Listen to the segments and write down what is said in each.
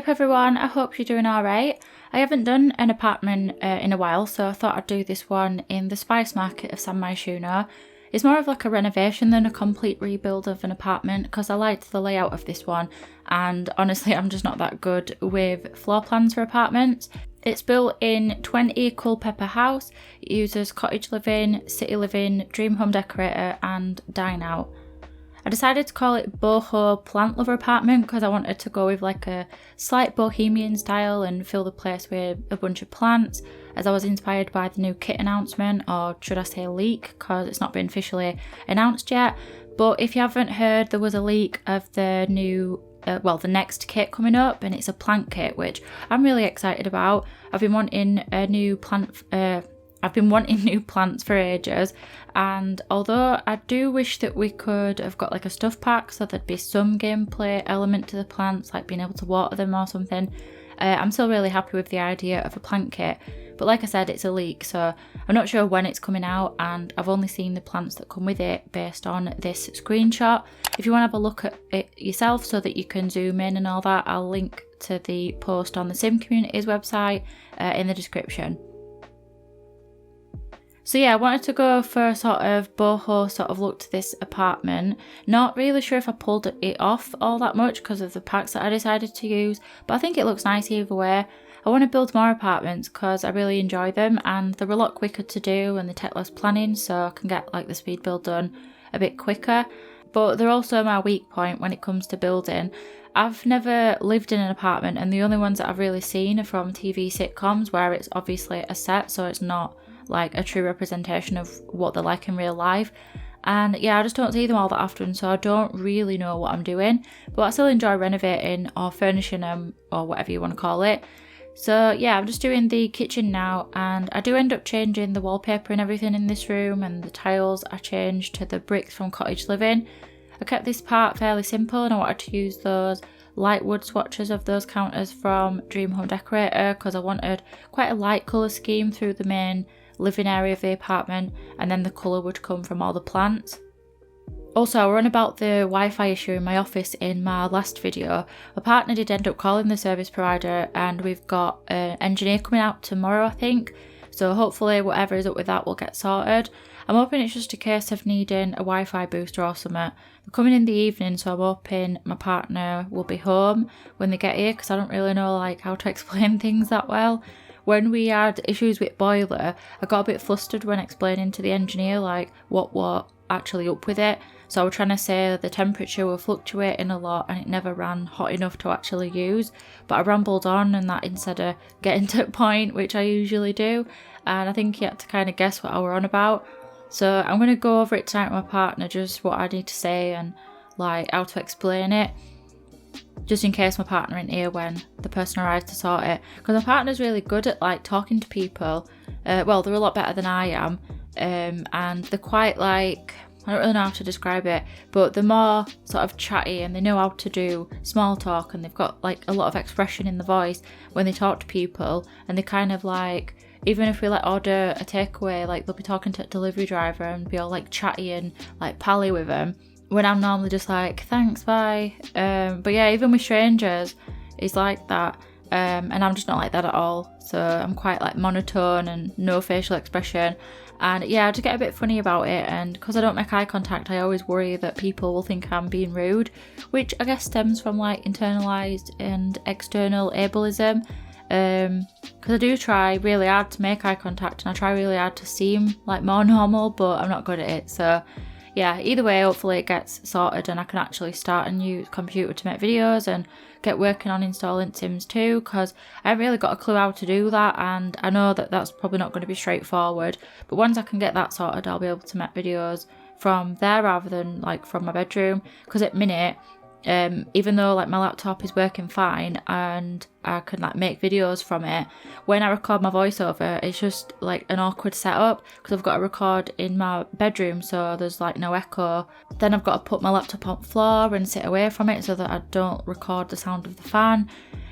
up everyone, I hope you're doing alright. I haven't done an apartment in a while, so I thought I'd do this one in the spice market of San Myshuno. It's more of like a renovation than a complete rebuild of an apartment because I liked the layout of this one, and honestly I'm just not that good with floor plans for apartments. It's built in 20 Culpepper House. It uses cottage living, city living, dream home decorator and dine out. I decided to call it Boho Plant Lover Apartment because I wanted to go with like a slight bohemian style and fill the place with a bunch of plants, as I was inspired by the new kit announcement, or should I say leak, because it's not been officially announced yet. But if you haven't heard, there was a leak of the new the next kit coming up, and it's a plant kit, which I'm really excited about. I've been wanting new plants for ages, and although I do wish that we could have got like a stuff pack so there'd be some gameplay element to the plants, like being able to water them or something, I'm still really happy with the idea of a plant kit. But like I said, it's a leak, so I'm not sure when it's coming out, and I've only seen the plants that come with it based on this screenshot. If you want to have a look at it yourself so that you can zoom in and all that, I'll link to the post on the Sim Community's website in the description. So yeah, I wanted to go for a sort of boho sort of look to this apartment. Not really sure if I pulled it off all that much because of the packs that I decided to use, but I think it looks nice either way. I want to build more apartments because I really enjoy them, and they're a lot quicker to do and they take less planning, so I can get like the speed build done a bit quicker. But they're also my weak point when it comes to building. I've never lived in an apartment, and the only ones that I've really seen are from TV sitcoms where it's obviously a set, so it's not like a true representation of what they're like in real life. And yeah, I just don't see them all that often, so I don't really know what I'm doing, but I still enjoy renovating or furnishing them or whatever you want to call it. So yeah, I'm just doing the kitchen now, and I do end up changing the wallpaper and everything in this room, and the tiles I changed to the bricks from Cottage living. I kept this part fairly simple, and I wanted to use those light wood swatches of those counters from Dream Home Decorator because I wanted quite a light colour scheme through the main living area of the apartment, and then the colour would come from all the plants. Also, I ran about the Wi-Fi issue in my office in my last video. My partner did end up calling the service provider, and we've got an engineer coming out tomorrow, I think. So hopefully whatever is up with that will get sorted. I'm hoping it's just a case of needing a Wi-Fi booster or something. They're coming in the evening, so I'm hoping my partner will be home when they get here, because I don't really know like how to explain things that well. When we had issues with boiler, I got a bit flustered when explaining to the engineer like what actually up with it. So I was trying to say the temperature were fluctuating a lot and it never ran hot enough to actually use, but I rambled on, and that instead of getting to a point, which I usually do, and I think he had to kind of guess what I were on about. So I'm going to go over it tonight with my partner, just what I need to say and like how to explain it, just in case my partner isn't here when the person arrives to sort it, because my partner's really good at like talking to people. Well, they're a lot better than I am, and they're quite like, I don't really know how to describe it, but they're more sort of chatty and they know how to do small talk, and they've got like a lot of expression in the voice when they talk to people, and they kind of like, even if we like order a takeaway, like they'll be talking to a delivery driver and be all like chatty and like pally with them, when I'm normally just like, thanks, bye. But yeah, even with strangers, it's like that. And I'm just not like that at all. So I'm quite like monotone and no facial expression. And yeah, I just get a bit funny about it. And because I don't make eye contact, I always worry that people will think I'm being rude, which I guess stems from like internalised and external ableism. Because I do try really hard to make eye contact, and I try really hard to seem like more normal, but I'm not good at it. So yeah, either way, hopefully it gets sorted and I can actually start a new computer to make videos and get working on installing Sims 2, because I haven't really got a clue how to do that, and I know that that's probably not going to be straightforward, but once I can get that sorted, I'll be able to make videos from there rather than like from my bedroom, because at minute, even though like my laptop is working fine and I can like make videos from it, when I record my voiceover it's just like an awkward setup because I've got to record in my bedroom so there's like no echo. Then I've got to put my laptop on the floor and sit away from it so that I don't record the sound of the fan,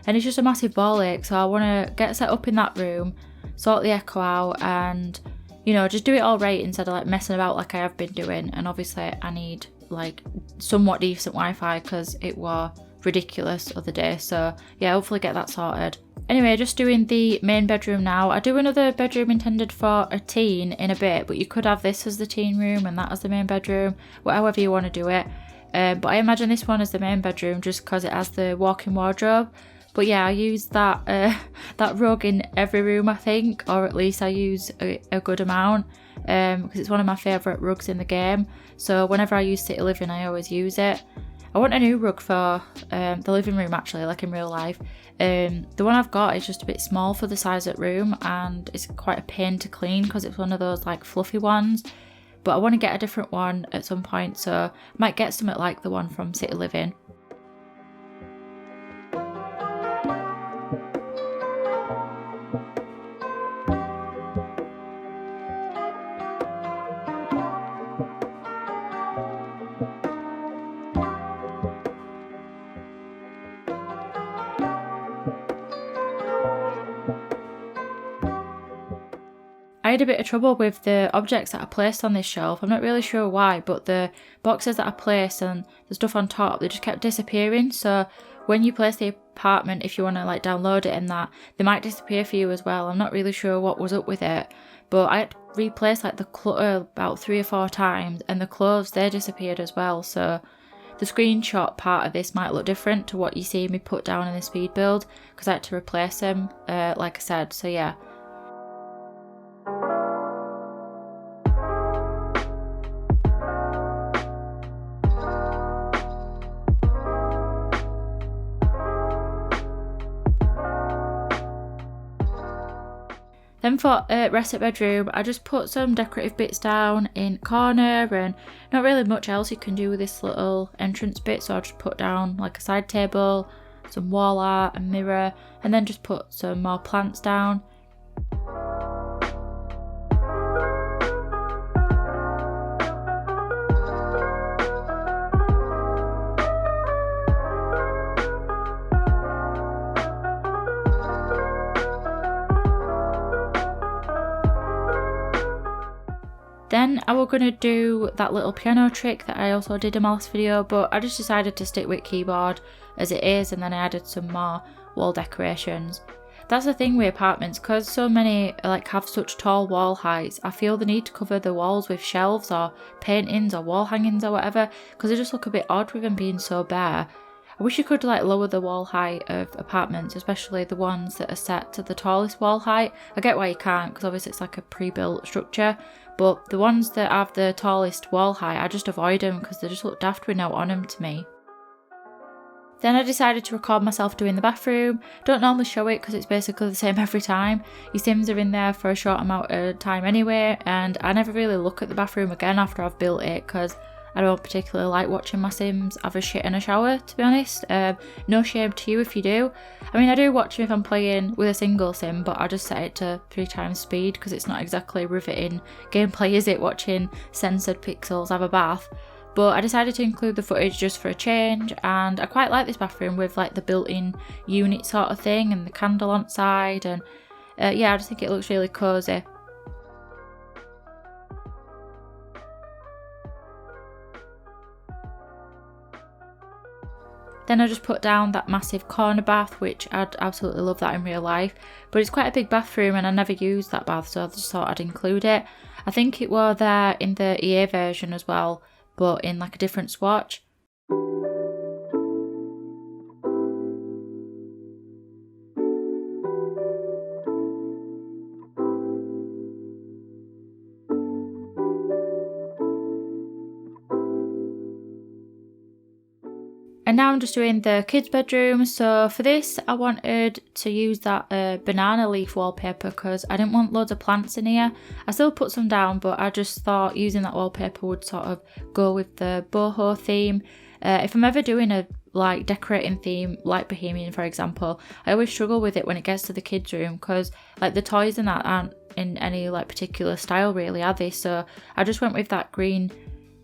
and it's just a massive ball ache. So I want to get set up in that room, sort the echo out, and you know, just do it all right instead of like messing about like I have been doing. And obviously I need like somewhat decent Wi-Fi because it was ridiculous other day. So yeah, hopefully get that sorted. Anyway, just doing the main bedroom now. I do another bedroom intended for a teen in a bit, but you could have this as the teen room and that as the main bedroom, however you want to do it. But I imagine this one as the main bedroom just because it has the walk-in wardrobe. But yeah, I use that that rug in every room, I think, or at least I use a good amount because it's one of my favourite rugs in the game. So whenever I use City Living, I always use it. I want a new rug for the living room actually, like in real life. The one I've got is just a bit small for the size of the room and it's quite a pain to clean because it's one of those like fluffy ones. But I want to get a different one at some point, so I might get something like the one from City Living. I had a bit of trouble with the objects that I placed on this shelf. I'm not really sure why, but the boxes that I placed and the stuff on top, they just kept disappearing. So when you place the apartment, if you want to like download it and that, they might disappear for you as well. I'm not really sure what was up with it, but I had to replace like the clutter about 3 or 4 times, and the clothes, they disappeared as well. So the screenshot part of this might look different to what you see me put down in the speed build because I had to replace them, like I said. So yeah. Then for rest at bedroom, I just put some decorative bits down in corner and not really much else you can do with this little entrance bit. So I just put down like a side table, some wall art, a mirror, and then just put some more plants down. Then I was going to do that little piano trick that I also did in my last video, but I just decided to stick with keyboard as it is, and then I added some more wall decorations. That's the thing with apartments, because so many like have such tall wall heights, I feel the need to cover the walls with shelves or paintings or wall hangings or whatever, because they just look a bit odd with them being so bare. I wish you could like lower the wall height of apartments, especially the ones that are set to the tallest wall height. I get why you can't, because obviously it's like a pre-built structure, but the ones that have the tallest wall height, I just avoid them because they just look daft with no on them to me. Then I decided to record myself doing the bathroom. Don't normally show it because it's basically the same every time. Your Sims are in there for a short amount of time anyway, and I never really look at the bathroom again after I've built it because I don't particularly like watching my Sims have a shit in a shower, to be honest. No shame to you if you do. I mean, I do watch them if I'm playing with a single Sim, but I just set it to 3 times speed because it's not exactly riveting gameplay, is it, watching censored pixels have a bath. But I decided to include the footage just for a change, and I quite like this bathroom with like the built-in unit sort of thing and the candle on side, and yeah, I just think it looks really cosy. Then I just put down that massive corner bath, which I'd absolutely love that in real life. But it's quite a big bathroom and I never used that bath, so I just thought I'd include it. I think it were there in the EA version as well, but in like a different swatch. And now I'm just doing the kids' bedroom. So for this, I wanted to use that banana leaf wallpaper because I didn't want loads of plants in here. I still put some down, but I just thought using that wallpaper would sort of go with the boho theme. If I'm ever doing a like decorating theme, like Bohemian for example, I always struggle with it when it gets to the kids' room because like the toys and that aren't in any like particular style really, are they? So I just went with that green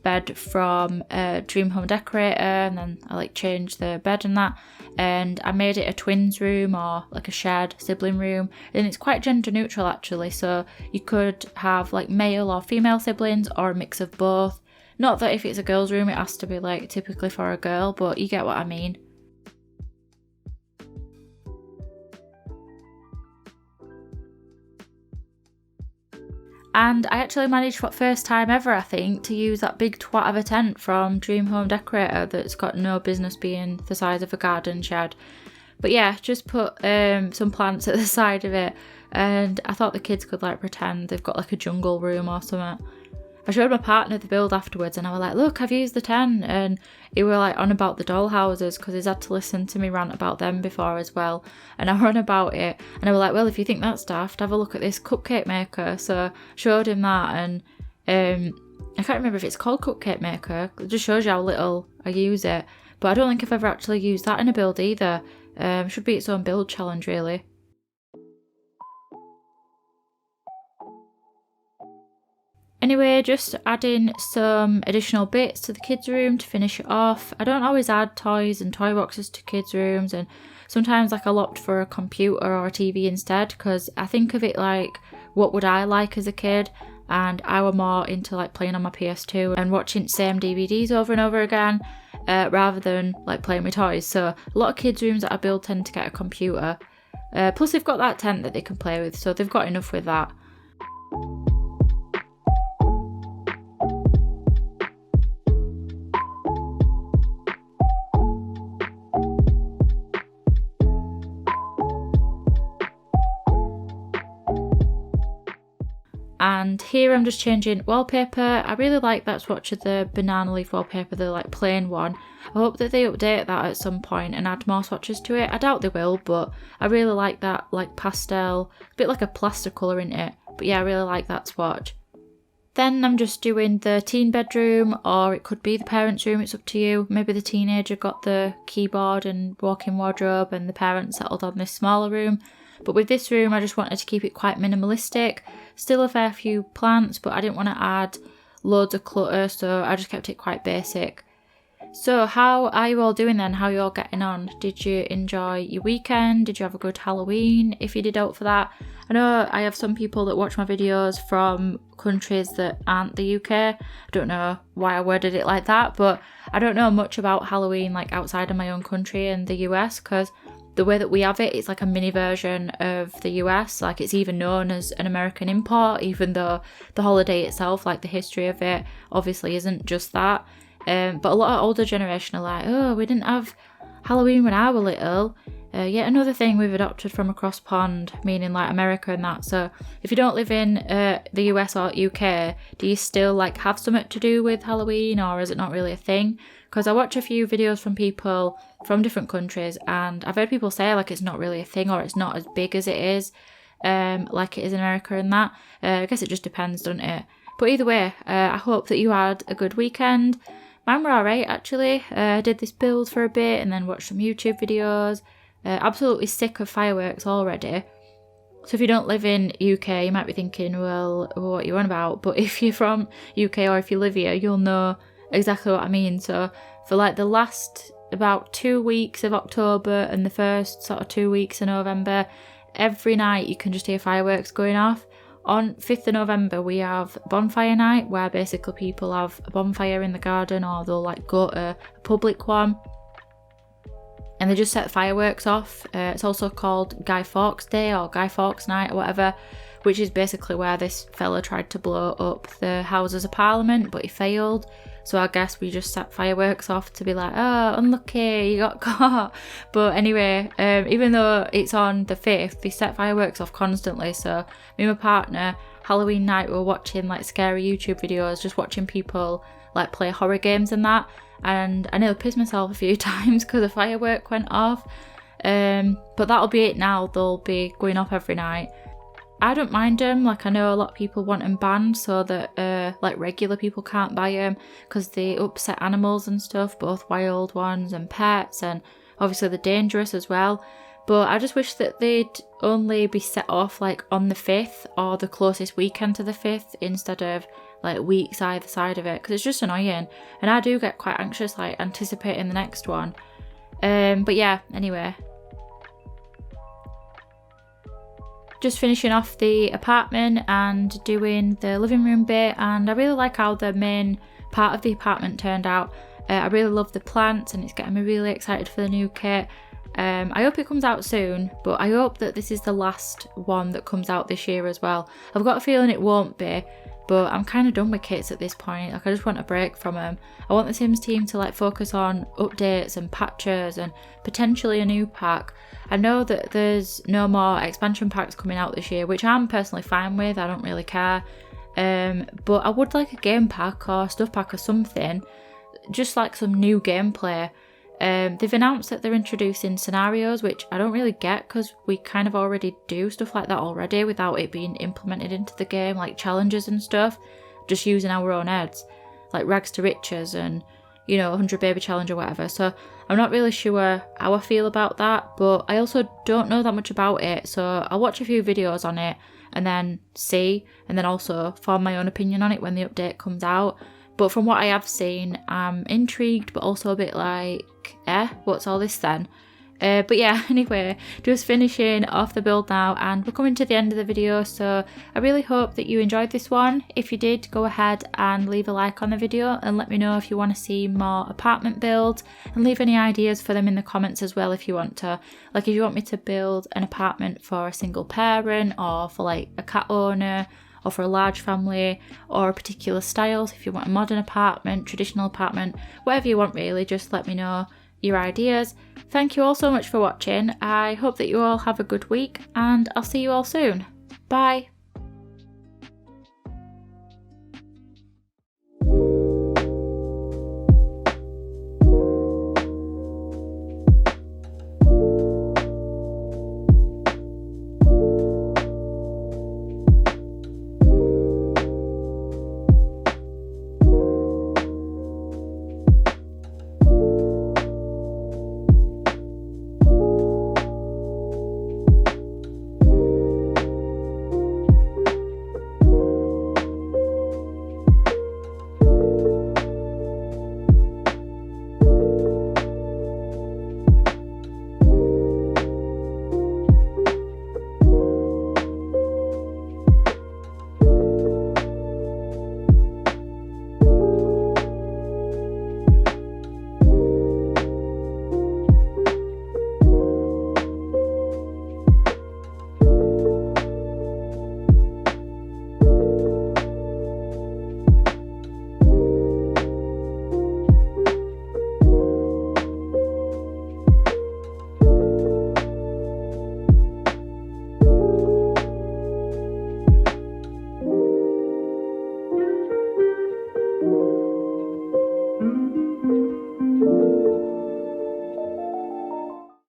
bed from Dream Home Decorator, and then I like changed the bed and that, and I made it a twins room or like a shared sibling room, and it's quite gender neutral actually, so you could have like male or female siblings or a mix of both. Not that if it's a girl's room it has to be like typically for a girl, but you get what I mean. And I actually managed for the first time ever, I think, to use that big twat of a tent from Dream Home Decorator that's got no business being the size of a garden shed. But yeah, just put some plants at the side of it, and I thought the kids could like pretend they've got like a jungle room or something. I showed my partner the build afterwards and I was like, look, I've used the tent, and he were like on about the doll houses because he's had to listen to me rant about them before as well, and I ran about it and I was like, well, if you think that's daft, have a look at this cupcake maker. So I showed him that, and I can't remember if it's called cupcake maker, it just shows you how little I use it, but I don't think I've ever actually used that in a build either. Should be its own build challenge really. Anyway, just adding some additional bits to the kids' room to finish it off. I don't always add toys and toy boxes to kids' rooms, and sometimes like I'll opt for a computer or a TV instead, because I think of it like, what would I like as a kid? And I were more into like playing on my PS2 and watching the same DVDs over and over again, rather than like playing with toys. So a lot of kids' rooms that I build tend to get a computer. Plus they've got that tent that they can play with, so they've got enough with that. And here I'm just changing wallpaper. I really like that swatch of the banana leaf wallpaper, the like plain one. I hope that they update that at some point and add more swatches to it. I doubt they will, but I really like that like pastel, a bit like a plaster colour in it. But yeah, I really like that swatch. Then I'm just doing the teen bedroom, or it could be the parents' room, it's up to you. Maybe the teenager got the keyboard and walk-in wardrobe and the parents settled on this smaller room. But with this room, I just wanted to keep it quite minimalistic. Still a fair few plants, but I didn't want to add loads of clutter, so I just kept it quite basic. So how are you all doing then? How are you all getting on? Did you enjoy your weekend? Did you have a good Halloween, if you did opt for that? I know I have some people that watch my videos from countries that aren't the UK. I don't know why I worded it like that, but I don't know much about Halloween like outside of my own country and the US, because the way that we have it, it's like a mini version of the US. Like it's even known as an American import, even though the holiday itself, like the history of it, obviously isn't just that. But a lot of older generation are like, oh, we didn't have Halloween when I was little. Yet another thing we've adopted from across pond, meaning like America and that. So if you don't live in the US or UK, do you still like have something to do with Halloween, or is it not really a thing? Because I watch a few videos from people from different countries, and I've heard people say like it's not really a thing, or it's not as big as it is, like it is in America and that. I guess it just depends, doesn't it? But either way, I hope that you had a good weekend. Mine were alright actually. I did this build for a bit and then watched some YouTube videos. Absolutely sick of fireworks already. So if you don't live in UK, you might be thinking, well, what are you on about? But if you're from UK or if you live here, you'll know exactly what I mean. So for like the last about 2 weeks of October and the first sort of 2 weeks of November, every night you can just hear fireworks going off. On 5th of November we have bonfire night, where basically people have a bonfire in the garden, or they'll like go to a public one and they just set fireworks off. It's also called Guy Fawkes Day or Guy Fawkes Night or whatever, which is basically where this fella tried to blow up the Houses of Parliament, but he failed. So I guess we just set fireworks off to be like, oh, unlucky, you got caught. But anyway, even though it's on the 5th, they set fireworks off constantly. So me and my partner, Halloween night, we were watching like scary YouTube videos, just watching people like play horror games and that. And I nearly pissed myself a few times because a firework went off. But that'll be it now. They'll be going off every night. I don't mind them. Like I know a lot of people want them banned so that like regular people can't buy them because they upset animals and stuff, both wild ones and pets, and obviously they're dangerous as well. But I just wish that they'd only be set off like on the 5th or the closest weekend to the 5th instead of like weeks either side of it, because it's just annoying and I do get quite anxious like anticipating the next one. But yeah, anyway, just finishing off the apartment and doing the living room bit, and I really like how the main part of the apartment turned out. I really love the plants and it's getting me really excited for the new kit. I hope it comes out soon, but I hope that this is the last one that comes out this year as well. I've got a feeling it won't be, but I'm kind of done with kits at this point. Like, I just want a break from them. I want the Sims team to like focus on updates and patches and potentially a new pack. I know that there's no more expansion packs coming out this year, which I'm personally fine with. I don't really care. But I would like a game pack or stuff pack or something, just like some new gameplay. They've announced that they're introducing scenarios, which I don't really get because we kind of already do stuff like that already without it being implemented into the game, like challenges and stuff, just using our own heads, like rags to riches and, you know, 100 baby challenge or whatever. So I'm not really sure how I feel about that, but I also don't know that much about it, so I'll watch a few videos on it and then see, and then also form my own opinion on it when the update comes out. But from what I have seen, I'm intrigued, but also a bit like, what's all this then? But yeah, anyway, just finishing off the build now, and we're coming to the end of the video, so I really hope that you enjoyed this one. If you did, go ahead and leave a like on the video and let me know if you want to see more apartment builds, and leave any ideas for them in the comments as well if you want to. Like, if you want me to build an apartment for a single parent, or for like a cat owner, or for a large family, or particular styles, if you want a modern apartment, traditional apartment, whatever you want really, just let me know your ideas. Thank you all so much for watching. I hope that you all have a good week, and I'll see you all soon. Bye!